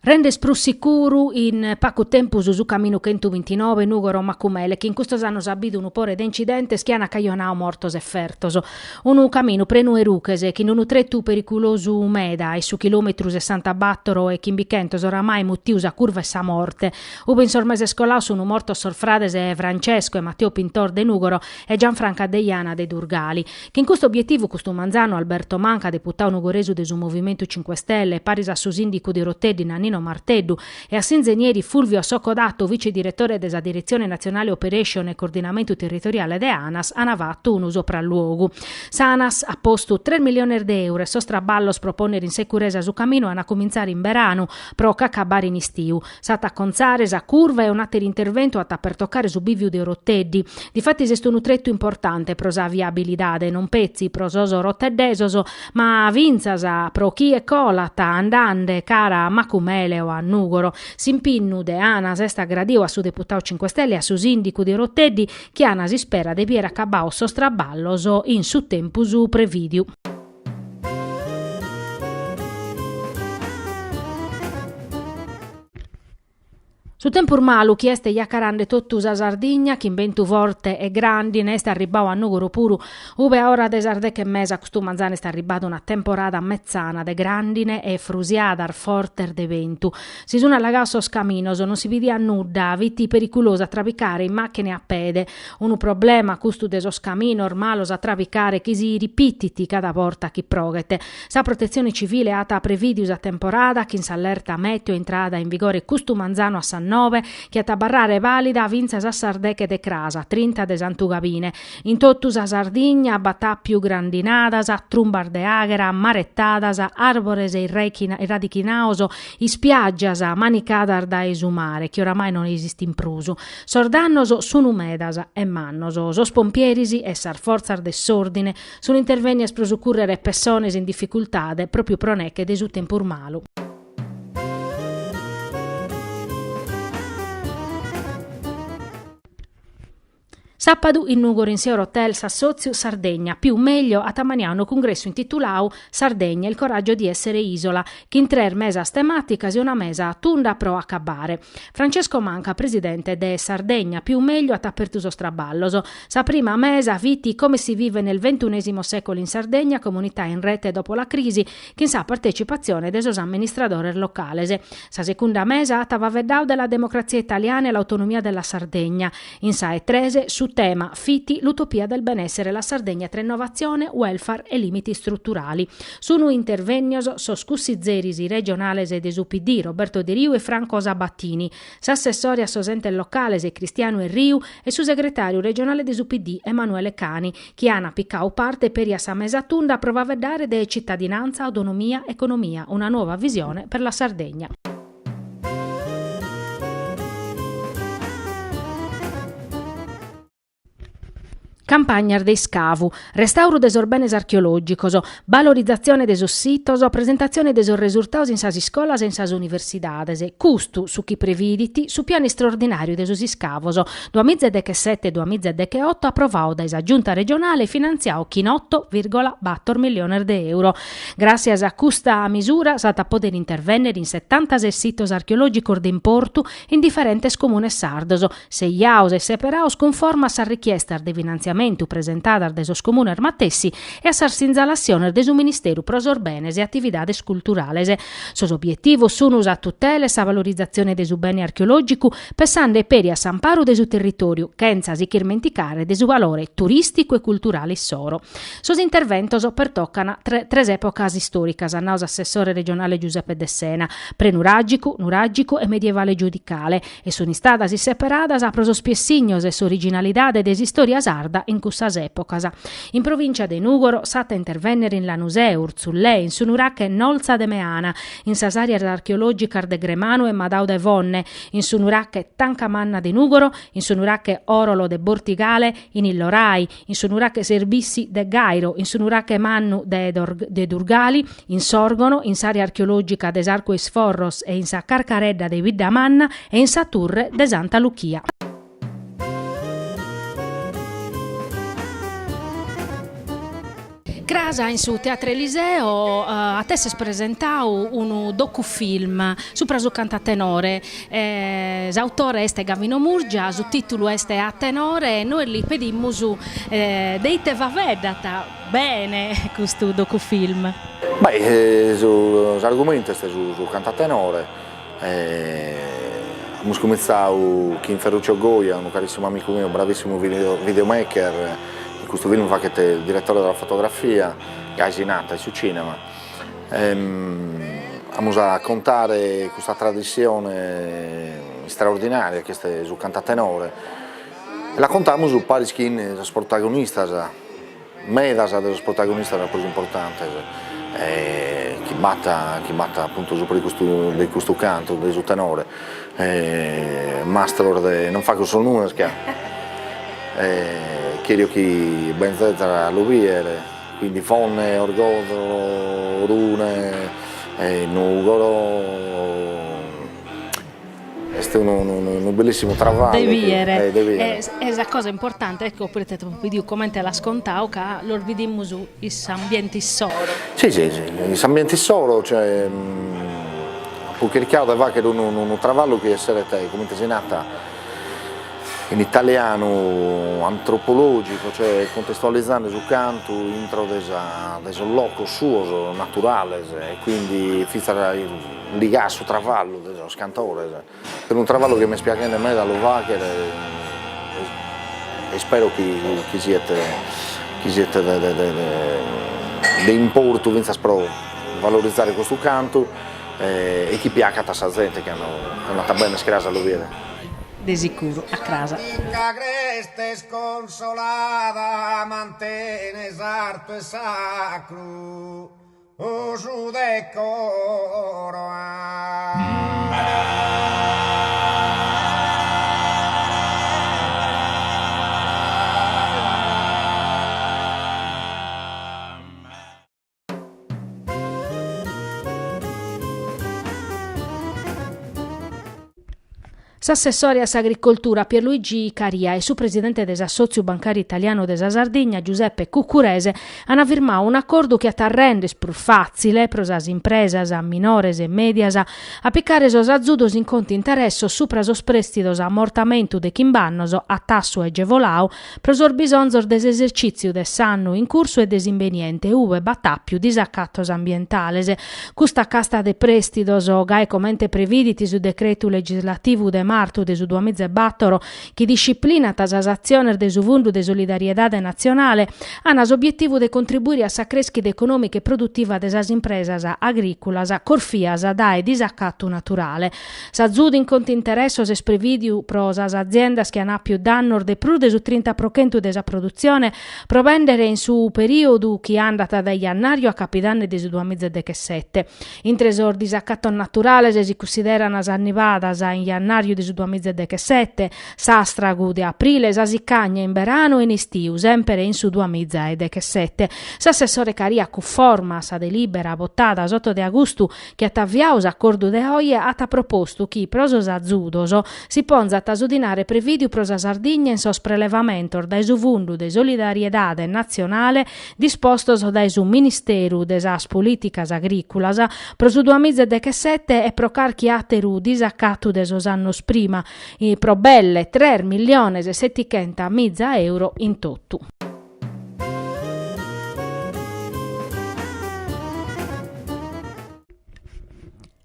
Rende più sicuro in poco tempo su cammino 129 Nugoro Macumele che in questo anno sabido un pore d'incidente schiana caionao mortos e fertoso. Un cammino prenu e ruchese che non un tretto pericoloso meda e su chilometri 60 battoro e chimbichentos oramai muttiusa curva e sa morte. Uben sormese scolao sono morto sorfradese Francesco e Matteo Pintor de Nugoro e Gianfranca Deiana de Durgali. Che in questo obiettivo questo manzano Alberto Manca, deputato nugoresu del Movimento 5 Stelle, paris a su sindico di Rottedi Nannino Marteddu e a ingegneri Fulvio Soccodato, vice direttore della Direzione Nazionale Operation e Coordinamento Territoriale de ANAS, hanno fatto un sopralluogo. Sanas ha posto 3 milioni di euro e sostraballos proponere in sicurezza su cammino a cominciare in verano pro cacabare in istiu. Sata conzare sa curva e un altro intervento a per toccare su bivio de Rotteddi. Difatti esiste un tretto importante pro sa viabilità, non pezzi pro soso rottedesoso, ma vinzasa pro chi e colata andande cara Macumele o a Nugoro. Simpinnu de ANAS esta gradio a su deputato 5 Stelle e a su sindico di Rotteddi che ANAS spera de biera cabao sostraballoso in su tempusu previdiu. Su tempur malu chi este iacarande tottusa Sardigna, chi inventu forte e grandi nesta arribau a Nugoro puru, ube a ora de sardec e mesa custu manzane sta arribado una temporada mezzana de grandine e frusiadar forter de ventu. Si sono allagasso scaminos, non si vidi a nudda, vitti pericolosa a trabicare in macchine a pede. Un problema custu de so scamino ormalos a trabicare chi si ripititi cada porta chi proghete. Sa protezione civile ata previdius a temporada, chi s'allerta meteo entrada in vigore custu manzano a San 9 che a tabarrare valida vinza sa Sardeche de Crasa, 30 de Santugavine. In tottus a Sardigna, batà più grandinadas, a trumbar de aghera, marettadas, arbores e radicinaoso, ispiaggias, manicadar da esumare, che oramai non esiste in prusu. Sordannoso sunu medas e mannoso, sos pompierisi e sar forzar de sordine, sono interveni a sprosucurrere persones in difficoltade, proprio pronecche de su tempur malu. Sappadu in Nugoro in Seur Hotel s'assozio Sardegna, più meglio a tamaniano congresso intitulao Sardegna il coraggio di essere isola, che in 3 mesas tematicas e una mesa tunda pro accabare. Francesco Manca, presidente de Sardegna, più meglio a tapertuso straballoso. Sa prima mesa viti come si vive nel XXI secolo in Sardegna, comunità in rete dopo la crisi, che sa partecipazione de sos amministradores localese. Sa seconda mesa tava veddau della democrazia italiana e l'autonomia della Sardegna. In sa e trese su tema Fiti, l'utopia del benessere, la Sardegna tra innovazione, welfare e limiti strutturali. Sono intervenios soscussi zerisi regionales ed esupd Roberto De Riu e Franco Sabattini, s'assessore a sosente locales Cristiano Riu e su segretario regionale di esupd Emanuele Cani, che hanno piccau parte per sa mesatunda prova a vedere de cittadinanza, autonomia, economia, una nuova visione per la Sardegna. Campagna de scavu, restauro des orbenes archeologicos, valorizzazione des sitos, presentazione des risultados in sas scolas e in sas universidades, custu su chi previditi su piani straordinari des scavos, 2017-2018 approvau da esa giunta regionale finanziao chin 8,4 milioni di euro. Grazie a questa misura stata poter intervenire in 76 sitos archeologicos d'importo in differentes comunes sardos, seiaus e separaus conforma a richiesta de finanziamento presentata da esos comunes matessi e a sarsinzalazione del Ministeru pros orbenes e attivitades culturales. Sos obiettivos sono a tutela e sa valorizzazione de su bene archeologico, pensando e peri a s'amparo de su territorio, senza si chirmenticare de su valore turistico e culturale soro. Sos interventos pertoccano 3 epocas storicas, annaus assessore regionale Giuseppe De Sena, prenuragico, nuragico e medievale giudicale, e sono stadas separadas a pros spiessignos e s'originalidade des istoria sarda in cussas epocas. In provincia de Nugoro sata intervennere in Lanusei, Urzullè, in Sunurac e Nolza de Meana, in sas areas archeologicas de Gremano e Madau de Vonne, in Sunurac e Tancamanna de Nugoro, in Sunurac e Orolo de Bortigale, in Illorai, in Sunurac e Serbissi de Gairo, in Sunurac e Mannu de Durgali, in Sorgono, in s'area archeologica de Sarco e Sforros e in sa Carcaredda de Viddamanna e in sa Turre de Santa Luchia. Crasa in su Teatro Eliseo a te si è presentato un docufilm sopra su cantatenore. L'autore è Gavino Murgia, il titolo è A tenore e noi gli pedimmo su deite va vedata bene questo docufilm. L'argomento è su cantatenore. Abbiamo cominciato con Ferruccio Goia, un carissimo amico mio, un bravissimo videomaker. In questo film fa che è il direttore della fotografia, che è nata su cinema. Abbiamo a contare questa tradizione straordinaria che è su cantatenore. E la contiamo su pari skin dei protagonisti, medas dei protagonisti più importanti. Chi batta appunto su di questo canto, del tenore, mastro non fa questo nome, chiedo chi ben zezza l'uviere, quindi fonne, orgodo, rune, nugolo. È un bellissimo travallo. È una cosa importante, ecco, potete come la scontavo che lo vediamo su gli ambienti solo. Sì, gli ambienti solo, cioè, perché richiede va che è un travallo che essere te, come ti sei nata in italiano antropologico, cioè contestualizzando sul canto intro del loco suo, naturale, e quindi fissa ligare su travallo dello scantore. Per un travallo che mi spiace a me dallo Wacker e spero che siete di importo vinza pro valorizzare questo canto e chi piace a sa gente che hanno una bene scrasa lo vede. De sicuro, a casa. Cagreste sconsolata mantene sarto e sacro o su decoro. S'assessore a Agricoltura Pierluigi Caria e su presidente dell'Assozio Bancario Italiano della Sardegna Giuseppe Cuccurese hanno firmato un accordo che attarrende più facile per le imprese minores e medias a piccare sos azudos in conti interesso supra sos prestidos a ammortamento de chimbannoso a tasso agevolao per sos bisonzos dell'esercizio dell'anno in corso e desimbeniente uve battappiu disaccattos ambientales. Questa casta de prestidos gai comente previditi su decreto legislativo de marzo de su 2004 che disciplina tasazione de su Fondo de Solidariedade Nazionale hanno l'obiettivo de contribuire a sa crescita economica e produttiva de sas impresas agricolas corfias dae disaccatto naturale. S'azzud in conti interessos es previdiu pro sas aziendas che hanno più danno de più de su 30% de sa produzione provendere in su periodo che è andata da jannaio a capidanno de su 2017. In tresor disaccatto naturale si considerano as annivadas in jannaio de su 2017, s'astragu de aprile, s'asicagna in verano e in estiu, sempre in su 2017. S'assessore Caria conforma sa delibera votata sotto de agosto che attavviau s'accordo de oie ha proposto chi prosos azudoso si ponza a tasudinare previdiu prosa Sardegna in sos prelevamento dai su Fondo de Solidariedade Nazionale dispostos dai su Ministeru de sas Politicas Agricolas pro su 2017 e pro carchi atteru disaccattu de sos annos prima, pro belle 3.700.000 euro in tottu.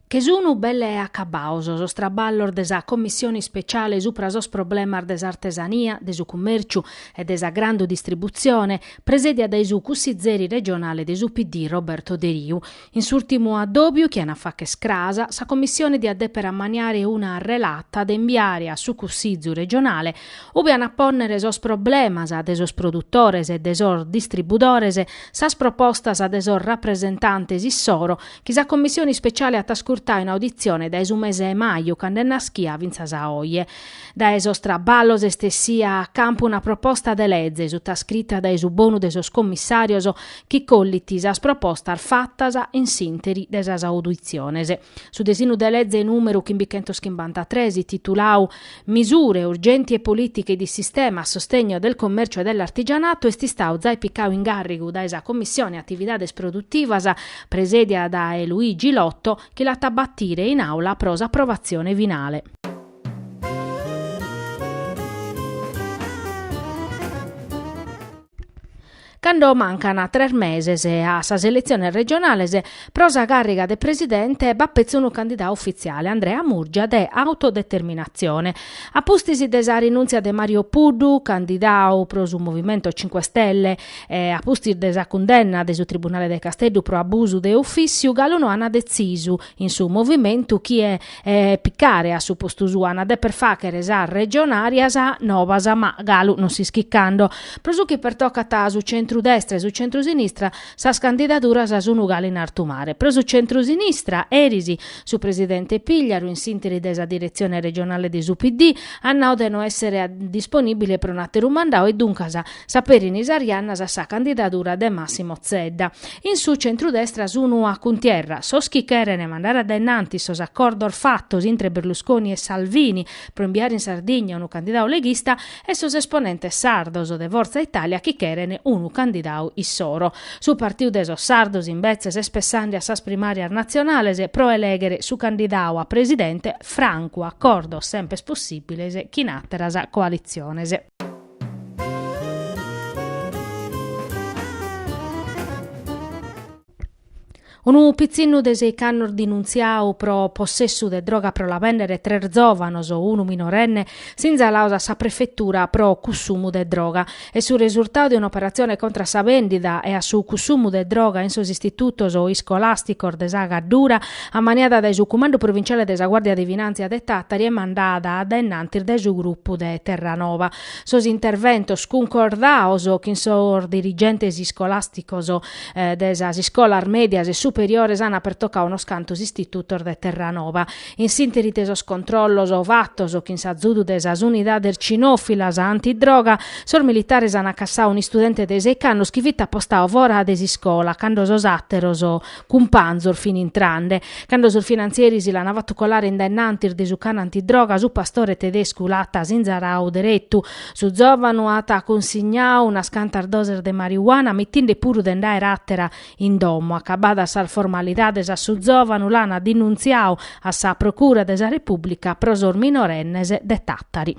Che sono belle a cabauso, so straballor desa commissioni speciale supra sos problemar des'artesania, desu commerciu e desa grande distribuzione, presedia dai su cussizzeri regionale desu PD Roberto De Riu. In s'ultimo addobiu, che ana fa che scrasa, sa commissione di addepera maniare una relata da inviare a su cussizzu regionale, ove ana ponnere sos problemas a desos produttores e desor distributores, sas propostas a desor rappresentantes issoro, che sa commissioni speciale a tascur portare in audizione da esu mese e maio, quando naschia vinzasa oie. Da eso straballos estessia a campo una proposta de legge, sutta scritta da esu bonu desos commissarios, chi collitisas proposta fattasa in sinteri desas audizione. Su desinu de legge numero 553 titulau Misure urgenti e politiche di sistema a sostegno del commercio e dell'artigianato, stau zai piccau in garrigu da esa commissione attividades produttivas presedia da Luigi Lotto, che la tabattire in aula pros approvazione finale. Quando mancano 3 mesi a sa selezione regionale, prosa garriga del presidente bappezzano candidato ufficiale Andrea Murgia de autodeterminazione. A pustisi desa rinunzia de Mario Puddu, candidato pro su Movimento 5 Stelle, a pusti desa condanna de su Tribunale de Castello pro abuso de ufficio, Galo non ha deciso in su movimento chi è piccare a su posto su ana de per facere sa regionaria sa novasa, ma Galo non si schiccando. Prosu che per tocca su centrodestra e su centrosinistra sa candidatura sa su Nugali in Artumare. Però su centrosinistra erisi su presidente Pigliaru in sintesi desa direzione regionale di UPD annaudeno essere disponibile per un altro mandato e dunque sapere in Isarianna sa candidatura de Massimo Zedda. In su centrodestra su Nua Cuntierra Soschi Cherene mandare addennanti sos accordo fatto intre Berlusconi e Salvini per inviare in Sardegna un candidato leghista e sos esponente sardos de Forza Italia chi Cherene un candidato Issoro. Su partito desos sardos invece spessandi a sas primarias nazionales pro elegere su candidato a presidente franco accordo sempre possibile chi natteras coaliziones. Un pizzinu de sei cannor dinunziau pro possesso de droga pro la vendere 3 giovanos o uno minorenne senza lausa sa prefettura pro consumo de droga e sul risultato di un'operazione contra sa vendita e a su consumo de droga in sos istitutos o scolastico de sa Gaddura a maniata de su comando provinciale de sa Guardia di Finanza de Tattari e mandata ad ennantir de su gruppo de Terranova. Sos interventos concordaos o kin sor dirigentes scolasticos de sa scolar medias e superiores hanno per toccare uno scantus istitutor de Terranova. In sintesi tesos controllos o vattos o kin s'azzudu de sas unidades cinofilas antidroga, sor militares hanno accassau un studente de 6 annos chi vita postao vora ad esiscola, cando sos atteros o cumpanzor fin intrande, cando sul finanzieri si l'hanno fatto colare indennantir de su can antidroga su pastore tedesco lata zinzarau derettu, su giovanu ata consignau una scantar doser de marijuana mettinde puru d'andare rattera in domo, accabada sal formalidades a su giovanu lana dinunziau a sa procura de sa Repubblica prosor minorennes de Tattari.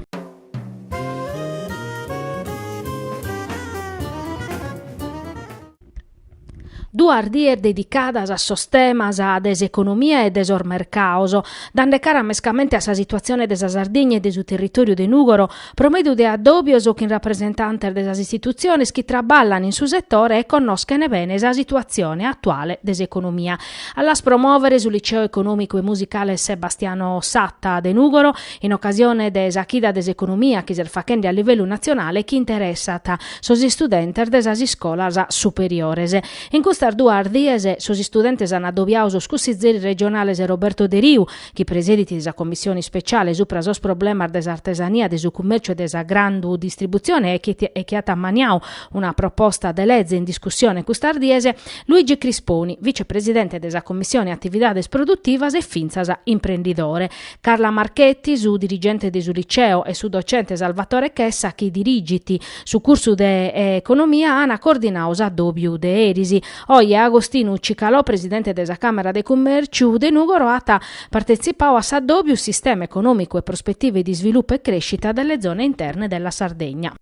Due ardier dedicadas a sostemas a deseconomia e desormercaoso, dande cara mescamente a sa situazione de sa Sardegna e de su territorio de Nugoro, promedu de addobbios o kin rappresentante de sas istituziones chi traballan in su settore e conoscene bene sa situazione attuale deseconomia. Allas promuovere sul liceo economico e musicale Sebastiano Satta de Nugoro, in occasione de sa chida deseconomia chi ser facendi a livello nazionale chi interessata sos studenter de sas scolas superiores. In questa due ardiese, sos studentes hanno addobbiato sos cussizzeri regionales Roberto De Riu, chi presediti desa commissione speciale supra sos problemas des artesania, desu commercio e desa grandu distribuzione e chi ha tammaniau una proposta de legge in discussione quest'ardiese, Luigi Crisponi, vicepresidente desa commissione attividades produttivas e finzas imprenditore, Carla Marchetti, su dirigente desu liceo e su docente Salvatore Chessa, chi dirigiti su curso de economia ana coordinaus addobbiu de erisi. Oia Agostino Cicalò, presidente della Camera de Commerciu de Nugoro, ha partecipato a s'addobbiu sistema economico e prospettive di sviluppo e crescita delle zone interne della Sardegna.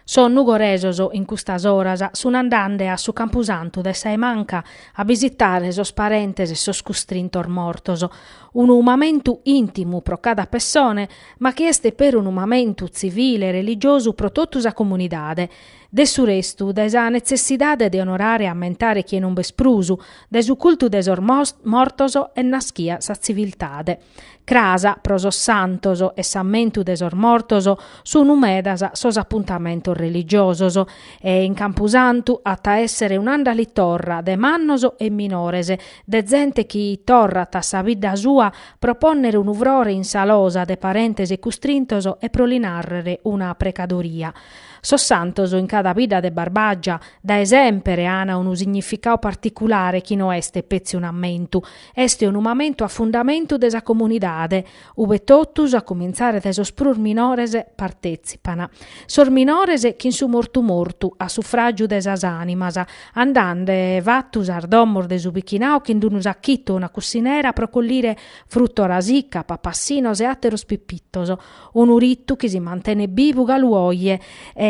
Son nugoresos in custas oras sun andande a su Campusanto de Saimanca a visitare sos parentes e sos custrintor mortos. Un umamentu intimu pro cada persone, ma che este per un umamentu civile e religioso pro tottusa comunidade. De su restu, de sa necessidade de onorare e ammentare chi non besprusu, de su cultu de sor mortoso e naschia sa civiltade. Crasa, prosos santoso e sammentu desormortoso su numedas sos appuntamentos religiosos e in Campusantu atta essere un'anda litorra de mannoso e minorese, de gente chi torra ta sa vida sua proponnere un uvrore in salosa de parentesi custrintoso e prolinarrere una precadoria. Sossantoso in cada vida de barbaggia, da esempere ana un significado particolare chi no este pezzi un ammentu, este un umamento a fundamentu de sa comunidade, ube totus a cominciare de sos prur minorese partecipana. Sor minorese chi in su mortu a suffragio de sas animas, andande vattus ardomor de su bichinao chi indunus acchitto una cussinera pro collire frutto rasicca, papassinos e atteros pippittoso, un urittu chi si mantene vivu galuoie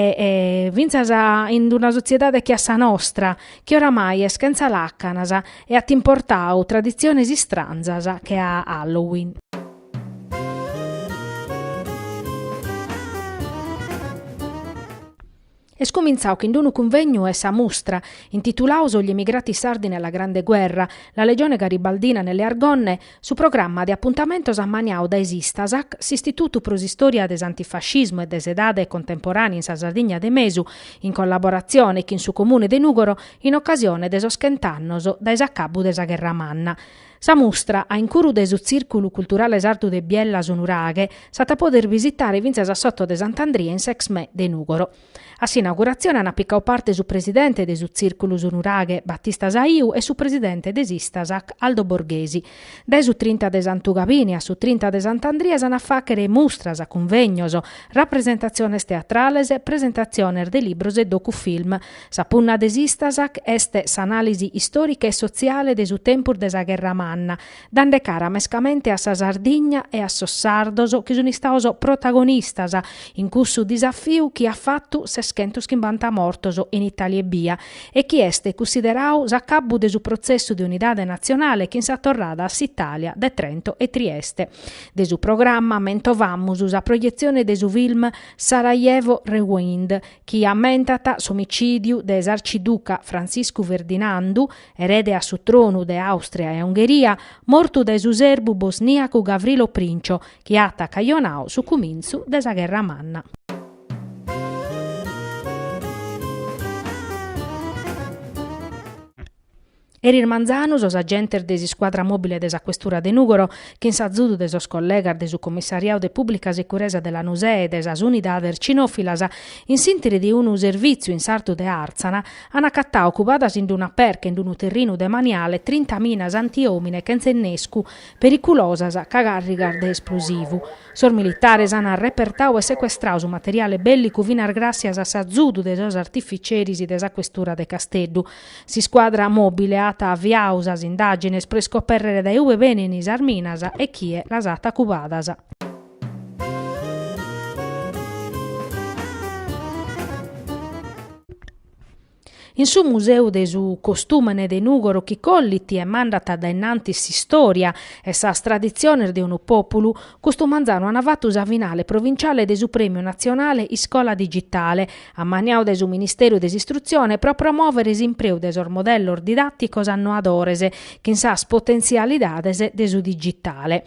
e vinzas in una società che a sa nostra, che oramai è scanza laccanas e a t'importau tradizioni stranzas che a Halloween. E scominzau che in unu convegno e sa mustra, intitulauso Gli emigrati sardi nella Grande Guerra, la legione garibaldina nelle Argonne, su programma di appuntamentos ammaniau da Esistasac, s'Istituto pros Istoria des Antifascismo e des Edade Contemporanei in sa Sardigna de Mesu, in collaborazione con su comune de Nugoro, in occasione de soschentannoso da esaccabu de sa Gherra Manna. Sa mustra, a incuru de su Circulu Culturale Sardu de Biella Sunuraghe, sata poter visitare vinzas a sotto de Sant'Andria in Sexme de Nugoro. A s'inaugurazione hanno piccao parte su presidente de su Circulu Sunuraghe Battista Saiu e su presidente de Sistasac Aldo Borghesi. De su 30 de Sant'Ugavini a su 30 de Sant'Andria s'hanno a facere mustras, a convegnos, rappresentazioni teatrales, presentazione de libros e docufilm. Sa punna de Sistasac este s'analisi storica e sociale de su tempur de sa Gherra Manna, dande cara mescamente a sa Sardigna e a sos sardos che sono stati protagonistas in cussu disaffiu chi ha fatto 650 mortos in Italia e Bia e chi este considerau s'accabbu de su processo di unidade nazionale che in sa torrada a s'Italia de Trento e Trieste. De su programma mentovammus sa proiezione de su film Sarajevo Rewind, chi ammentata s'omicidiu de esarciduca Francisco Ferdinandu, erede a su tronu de Austria e Ungheria, mortu de su serbu bosniacu Gavrilo Princio, chi atta caionau su cominzu de sa Gherra Manna. Erir Manzanus, os agentes de squadra mobile de sa questura de Nugoro, che in s'azudu de sos collegas de su commissariau de publica sicuresa de la NUSE e de sas unidades cinofilas, in sintiri di unu servizio in sartu de Arzana, han accattau occupadas in una perca in unu terrinu demaniale 30 minas antiomine che inzennescu periculosas ca carrigar de esplosivu. Sor militares han repertau e sequestrau su materiale bellicu vinar gracias a s'azudu de sos artificeris de sa questura de Casteddu. Si squadra mobile avviaus as indagines per scoperrere dai uve venenis arminas e chi è rasata cubadas. In su museu de su costumene de Nugoro chi colliti e mandata da innantis storia e sa tradizione de unu populu, custu manzano anavattu sa finale provinciale de su premio nazionale Iscola Digitale, ammaniau de su Ministero de Istruzione pro promuovere s'impreu de sor modello didatticos annoadorese, che in sas potenzialidades de su digitale.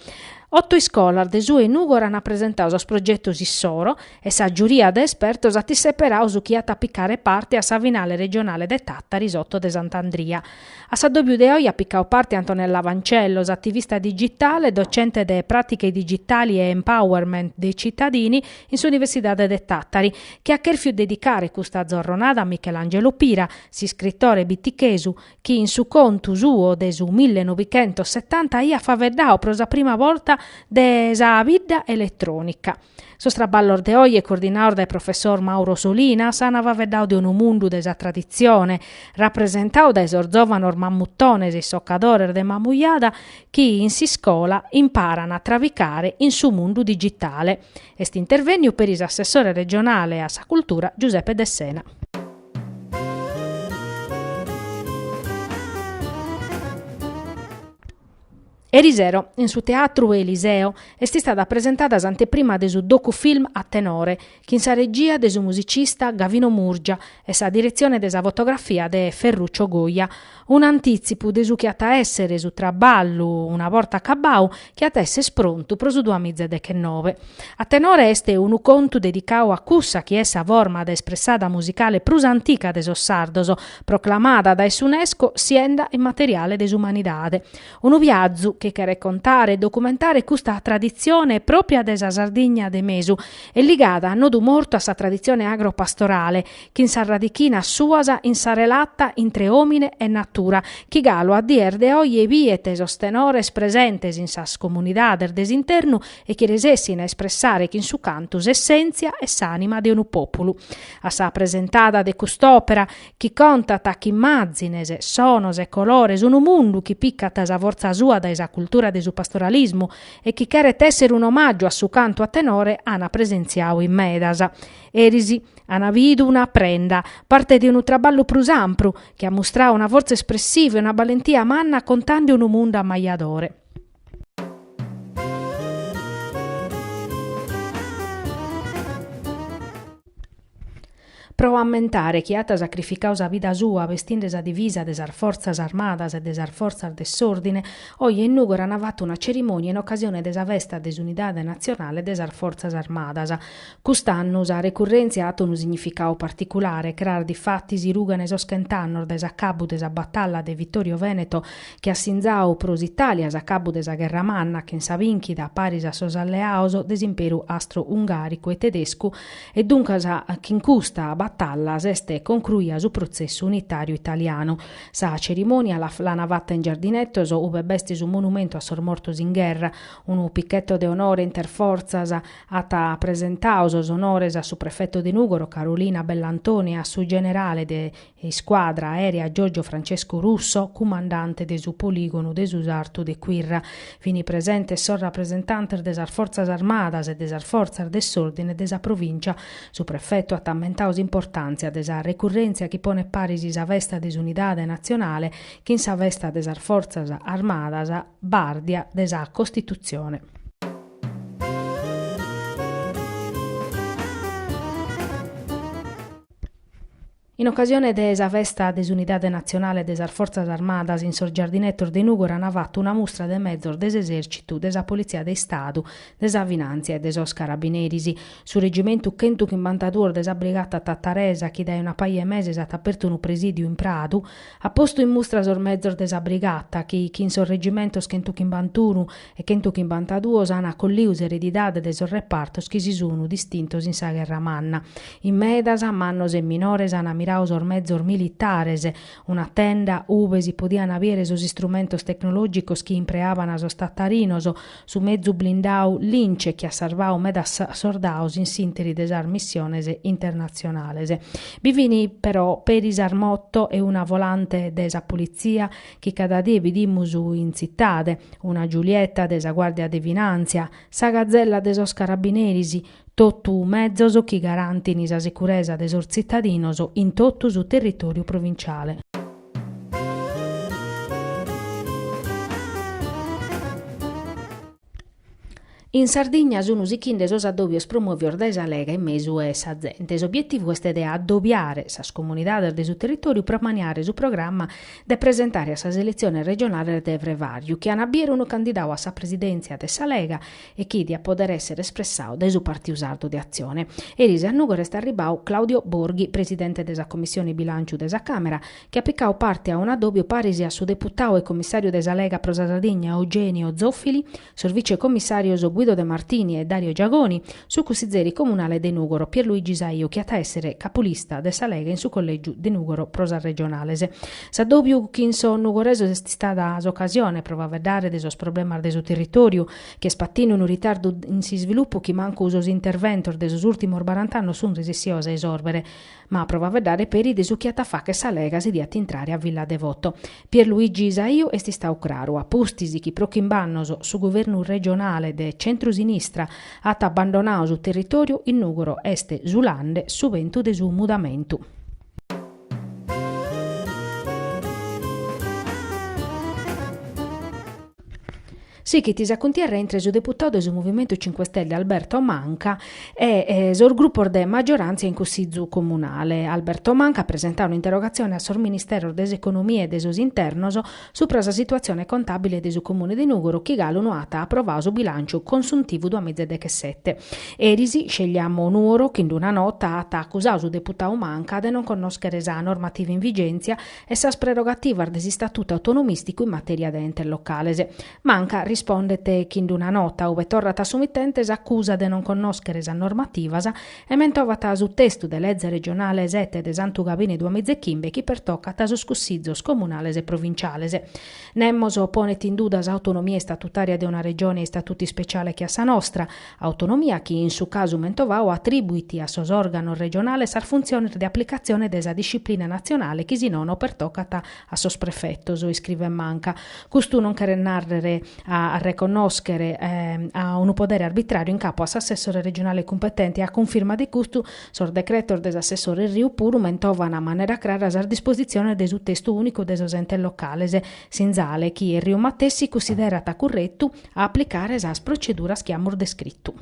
8 scolar de su e Nugoro hanno presentato sos progettos issoro e sa giuria de espertos attisseperau su chi ha piccare parte a sa finale regionale de Tattari sotto de Sant'Andria. A sa dobiu de oi ha piccao parte Antonella Vancellos, attivista digitale, docente de pratiche digitali e empowerment dei cittadini in su Università de Tattari, che ha cherfiu dedicare custa giornata a Michelangelo Pira, si scrittore bittichesu, chi in su contu suo de su 1970 ia faverdao pro sa prima volta de sa vida elettronica. Sostraballor de oggi è coordinato dal professor Mauro Solina, sanava vedao di un mundu de sa tradizione, rappresentato da esor giovanor mammuttones e soccadorer de mamuiada, chi in si scola imparano a travicare in su mundu digitale. Est interveniu per is assessore regionale a sa cultura Giuseppe De Sena. Erisero, in su teatro Eliseo, è stata presentata anteprima de su docufilm A tenore, che in sa regia de su musicista Gavino Murgia e sa direzione de sa fotografia de Ferruccio Goia, un anticipo de su che ata essere su traballo una volta cabau che ata essere pronto pro su 2019. A tenore este un conto dedicato a cussa chi essa forma da espressata musicale prus antica de Sossardoso, proclamata da UNESCO sienda immateriale des umanidade. Un viaggio che raccontare e documentare questa tradizione propria della Sardegna de Mesu e legata a nodo morto a sa tradizione agropastorale che in sa radichina suasa in sa relatta intre omine e natura chi galo a dir de oggi e viete sostenores presentes in sas comunidades desinternu e che resessina espressare che in su cantus essenzia e s'anima de unu populu. A sa presentata de quest'opera chi contata chi immagines, sonos e colores unu mundu chi piccata sa forza sua da esa cultura de su pastoralismo e chi cheret essere un omaggio a su canto a tenore ana presenziau in medasa. Erisi ana vidu una prenda, parte di un traballo prus ampru che ha mostrato una forza espressiva e una valentia manna contando un mondo ammaiadore. Pro ammentare chi ata sacrificau sa vida sua vestinde sa divisa de sar forzas armadas e de sar forzas dess'ordine, oggi in Nugor han fatto una cerimonia in occasione de sa festa de unidade nazionale de sar forzas armadas. Cust'annu sa recurrenzia ha un significado particolare, crear di fatti si rugane soschentannor de sa cabu de sa battaglia de Vittorio Veneto che assinzau pros Italia sa cabu de sa guerra manna che in sa vinchida paris a sos alleaos des imperu astro-ungarico e tedescu e dunque sa che in custa battaglia s'este concluia su processo unitario italiano. Sa cerimonia la navatta in giardinetto ove besti su monumento a sor mortos in guerra, un picchetto de onore interforzas ata presentaus onores a su prefetto di Nugoro Carolina Bellantoni a su generale de squadra aerea Giorgio Francesco Russo, comandante de su poligono de su sarto de Quirra. Fini presente sor rappresentante de sar forzas armadas e de sar forzas dess'ordine de sa provincia, su prefetto a tammentaus importanza de sa recurrenzia chi pone parisi sa vesta de unidade nazionale che in sa vesta de sar forzas armadas bardia de sa Costituzione. In occasione de esa festa des Unidade Nazionale des Forzas Armadas in sor Giardinetto de Nugor han fatto una mostra de mezzor des esercitu, desa Polizia de Statu, desa Finanzia e desos Carabinierisi. Su reggimento Kentuck in Bantadur desa Brigata Tattaresa, chi dai una paia mese è aperto un presidio in Pradu, ha posto in mostra sor mezzor desa Brigata, chi in sor reggimento Kentuck in Bantunu e Kentuck in Bantaduos han collius eredidade desor repartos chi si sono distintos in sa guerra manna. In medasa, mannos e minores han or mezzor militares, una tenda uve si podian avere sos istrumentos tecnologicos chi impreavan a sos tattarinos, su mezzu blindau lince chi asservau medas sordaus in sinteri desar missiones internazionales. Bivini però perisar motto e una volante desa polizia chi cada die vidimusu in cittade, una Giulietta desa guardia de Finanzia, sa gazzella desos carabinierisi, tottu mezzos chi garantini sa sicurezza desor cittadinos in tottu su territorio provinciale. In Sardegna sono sicchinde sos addobbios promovior da esa lega in mesu e sa gente. L'obiettivo est de addobbiare sas comunidades de su territorio per maniare su programma de presentare a sa selezione regionale de Vrevariu, che anabiere uno candidato a sa presidenza de sa lega e chi dia poter essere espressao de su partito sardo de azione. Eris a Nugor est arribau Claudio Borghi, presidente de sa commissione bilancio de sa Camera, che ha piccau parte a un addobbio parisi a su deputao e commissario de sa lega pro sa Sardegna Eugenio Zoffili, sul vice commissario Guido De Martini e Dario Giagoni, su consiglieri comunale de Nugoro Pierluigi Saio, che a essere capolista de sa lega in su collegio de Nugoro prosa regionalese. S'addobbiu che in so nugoreso è stata occasione prova a vedere de sos problemas de su territorio, che spattino un ritardo in si sviluppo chi manco usos interventor de sos ultimos 40 anni sun resissiosa esorbere, ma prova a vedere peri de su chi fa che sa lega si dia intrare a Villa Devoto. Pierluigi Saio è stau claro, a postisi chi prochimbannos su governo regionale de centro-sinistra at abbandonau su territorio in Nugoro este Zulande su vento de su mudamentu. Sì, chi ti sa contiere entra su deputato del Movimento 5 Stelle Alberto Manca e sul gruppo de maggioranza in Consiglio comunale. Alberto Manca presenta un'interrogazione al Sor Ministero dell'Economia e dei Internos su la situazione contabile del comune di Nugoro che galo nuata approvato bilancio consuntivo 2017. Erisi scegliamo Nuoro che in una nota ha accusato su deputato Manca di non conoscere la normativa in vigenza e sa prerogativa del statuto autonomistico in materia di ente locale. Manca risponde che in una nota ove torrata sumittente accusa di non conoscere la normativa e mentovata su testo della legge regionale 7 de Santu Gabini 2015 che pertocca a su scussizzo comunale e provinciale. Nemmoso pone in duda l'autonomia statutaria di una regione e statuti speciali che a sa nostra, autonomia che in su caso mentovao attribuiti a sos organo regionale sar funzione di applicazione della disciplina nazionale che si non pertoccata a sos prefetto, so scrive Manca. Custu non quer narrere a riconoscere a un potere arbitrario in capo a assessore regionale competente a conferma di custu sor decreto dell'assessore Riu Puru mentova una maniera clara a disposizione del testo unico desosente locale senza chi il Riu Mattessi considerata corretto a applicare la procedura schiamur descritto.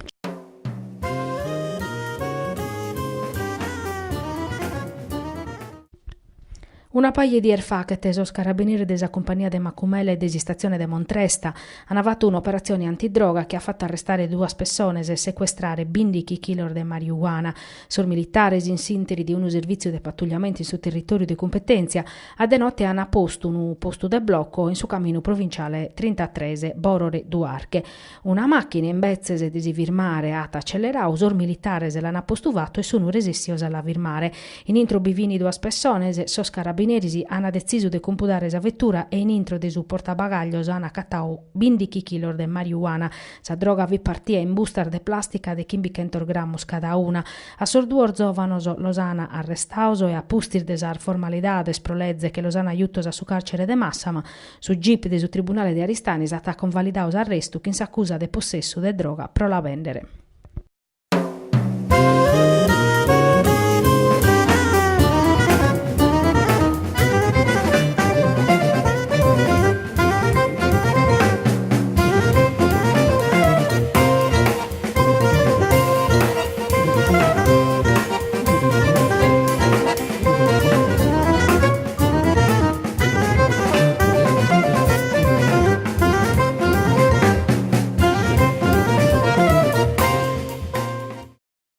Una paia di erfa che tesos carabinieri della compagnia de Macumele e della stazione de Montresta hanno fatto un'operazione antidroga che ha fatto arrestare 2 persone e sequestrare 20 kg di marijuana. Sor militares in sinteri di un servizio di pattugliamento sul territorio di competenza a de notte hanno posto un posto de blocco in su cammino provinciale 33 Borore Duarche. Una macchina in bezzese di virmare ata accelerau sor militares l'hanno postuvato e sono resissiosa alla virmare. In intro bivini 2 persone sos carabinieri hanno deciso di computare la vettura e in intro di su portabagaglios hanno cattau 20 kg di marijuana. Sa droga vi partia in bustar de plastica de 500 grammus cada una. A sorduor zovanos Losana arrestauso e a pustir desar formalidades prolezze che Losana aiutos a su carcere de Massama. Su jeep de su tribunale di Aristanis attacca convalidaus arresto che s'accusa de possesso de droga pro la vendere.